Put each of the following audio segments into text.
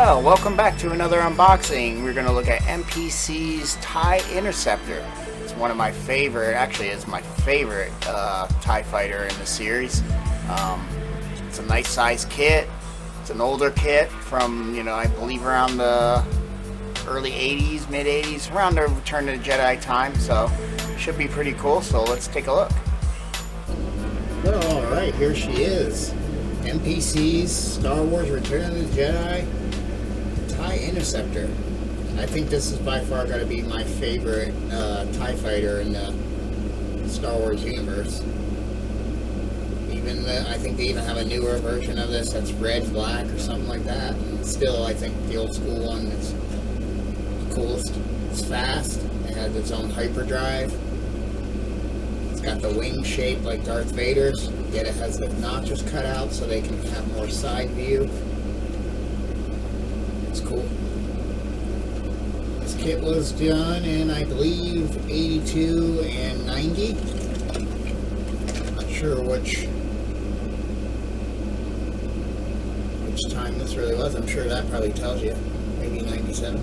Well, welcome back to another unboxing. We're going to look at MPC's TIE Interceptor. It's one of my favorite, actually it's my favorite TIE fighter in the series. It's a nice size kit. It's an older kit from, I believe around the early 80s, mid 80s, around the Return of the Jedi time, so should be pretty cool. So let's take a look. Well, alright, here she is. MPC's Star Wars Return of the Jedi TIE Interceptor. I think this is by far going to be my favorite TIE fighter in the Star Wars universe. I think they even have a newer version of this that's red, black, or something like that. And still, I think the old school one is the coolest. It's fast. It has its own hyperdrive. It's got the wing shape like Darth Vader's, yet it has the notches cut out so they can have more side view. It's cool. This kit was done in, I believe, 82 and 90. Not sure which time this really was. I'm sure that probably tells you. Maybe 97.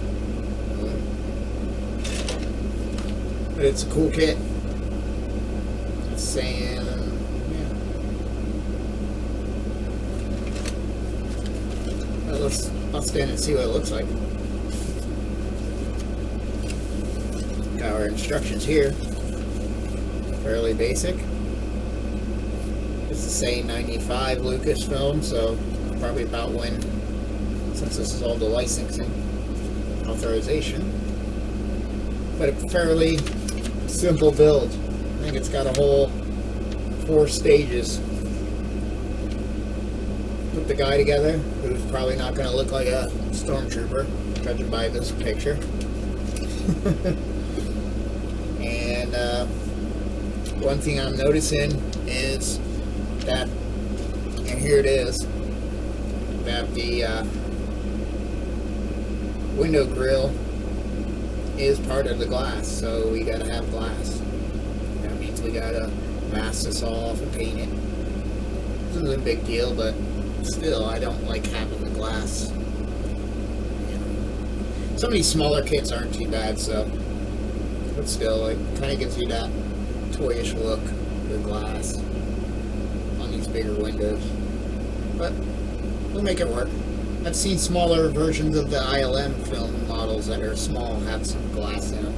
But it's a cool kit. It's saying, yeah. Well, I'll stand and see what it looks like. Got our instructions here. Fairly basic. It's the same 95 Lucasfilm, so probably about when, since this is all the licensing authorization. But a fairly simple build. I think it's got a whole 4 stages. Put the guy together, who's probably not going to look like a stormtrooper, judging by this picture. And one thing I'm noticing is that, and here it is, that the window grill is part of the glass, so we gotta have glass. That means we gotta mask this off and paint it. This isn't a big deal, but still, I don't like having the glass. Some of these smaller kits aren't too bad, so, but still, it kind of gives you that toyish look, the glass on these bigger windows. But we'll make it work. I've seen smaller versions of the ILM film models that are small have some glass in them.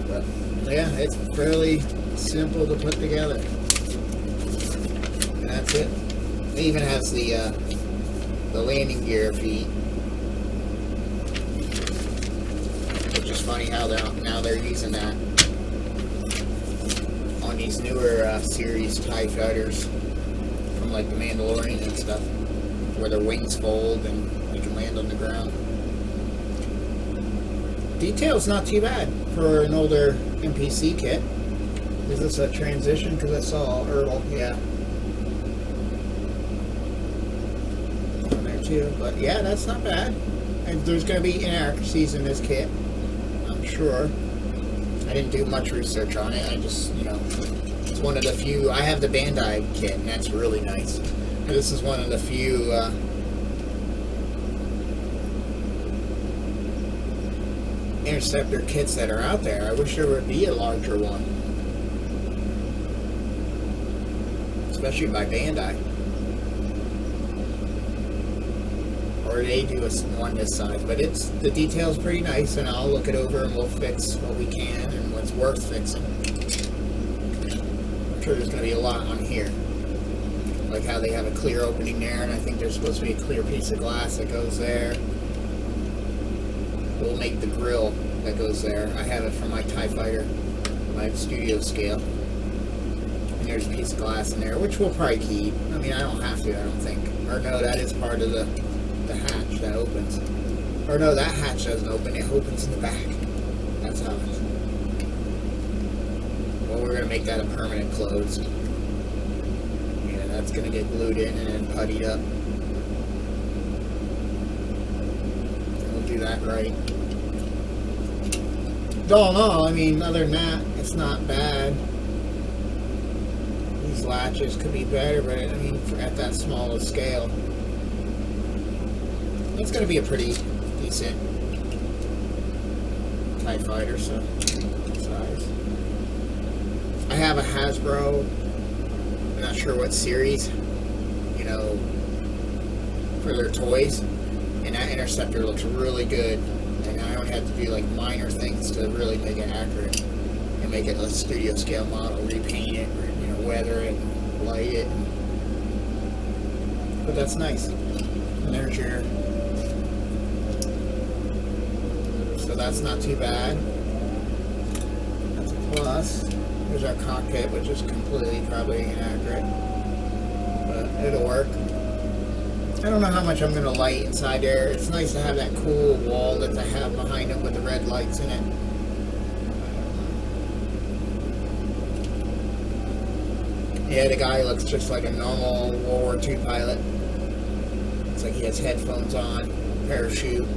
But yeah, it's fairly simple to put together. And that's it. It even has the landing gear feet. Which is funny how now they're using that on these newer series TIE fighters. Like the Mandalorian and stuff, where their wings fold and they can land on the ground. Detail's not too bad for an older MPC kit. Is this a transition? Because I saw Earl, yeah. On there too, but yeah, that's not bad. And there's going to be inaccuracies in this kit, I'm sure. I didn't do much research on it. I just, it's one of the few. I have the Bandai kit, and that's really nice. This is one of the few Interceptor kits that are out there. I wish there would be a larger one, especially by Bandai, or they do one this size. But the detail's pretty nice, and I'll look it over and we'll fix what we can and what's worth fixing. There's going to be a lot on here, like how they have a clear opening there, and I think there's supposed to be a clear piece of glass that goes there. We'll make the grill that goes there. I have it from my TIE fighter, my studio scale, and there's a piece of glass in there, which we'll probably keep. I mean, I don't have to, I don't think. Or no, that is part of the hatch that opens. Or no, that hatch doesn't open, it opens in the back. That's how it is. We're going to make that a permanent closed. Yeah, that's going to get glued in and then puttied up. And we'll do that right. Don't know, I mean, other than that, it's not bad. These latches could be better, but I mean, at that small a scale. It's going to be a pretty decent TIE fighter, so size. I have a Hasbro, I'm not sure what series, you know, for their toys, and that Interceptor looks really good, and I only have to do like minor things to really make it accurate and make it a studio scale model, repaint it, you know, weather it, light it, but that's nice. And there's your, so that's not too bad. That's a plus. There's our cockpit, which is completely probably inaccurate, but it'll work. I don't know how much I'm going to light inside there. It's nice to have that cool wall that they have behind it with the red lights in it. Yeah, the guy looks just like a normal World War II pilot. It's like he has headphones on, parachute.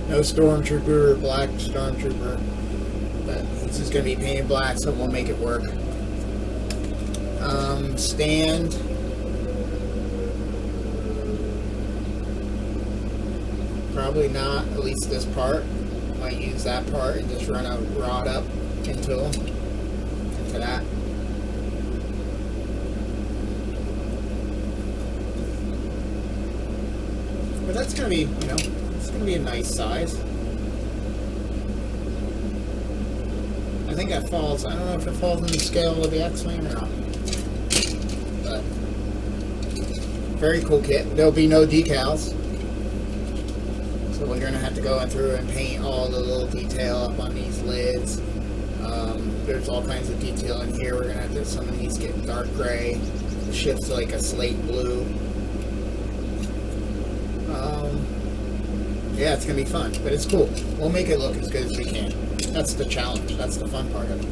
No stormtrooper, black stormtrooper. But this is going to be painted black, so we'll make it work. Stand. Probably not, at least this part. Might use that part and just run a rod up into that. But that's going to be, you know, it's going to be a nice size. I think that falls, I don't know if it falls in the scale of the X-Wing or not. But, very cool kit. There'll be no decals. So we're going to have to go in through and paint all the little detail up on these lids. There's all kinds of detail in here. We're going to have to, some of these get dark gray. The ship's like a slate blue. Yeah, it's going to be fun, but it's cool. We'll make it look as good as we can. That's the challenge. That's the fun part of it.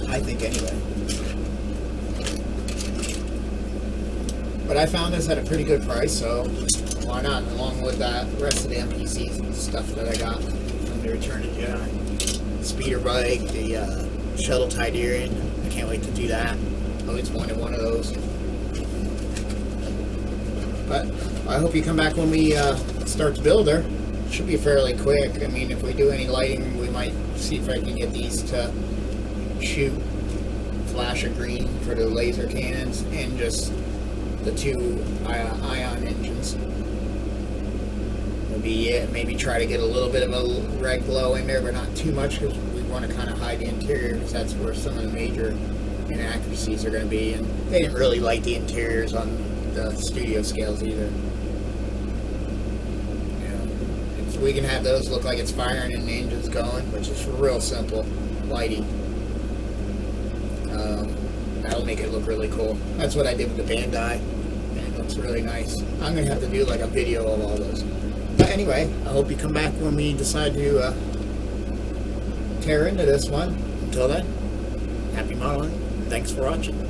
I think, anyway. But I found this at a pretty good price, so why not? Along with that rest of the NPCs and stuff that I got from the Return to Jedi. Speeder bike, the shuttle Tidarian. I can't wait to do that. Always wanted one of those. But I hope you come back when we start to build her. It should be fairly quick. I mean, if we do any lighting, we might see if I can get these to shoot flash of green for the laser cannons and just the two ion engines. Maybe try to get a little bit of a red glow in there, but not too much, because we want to kind of hide the interior, because that's where some of the major inaccuracies are going to be. And they didn't really light the interiors on the studio scales either. So we can have those look like it's firing and the engine's going, which is real simple lighting. That'll make it look really cool. That's what I did with the Bandai, and it looks really nice. I'm going to have to do like a video of all those. But anyway, I hope you come back when we decide to tear into this one. Until then, happy modeling. Thanks for watching.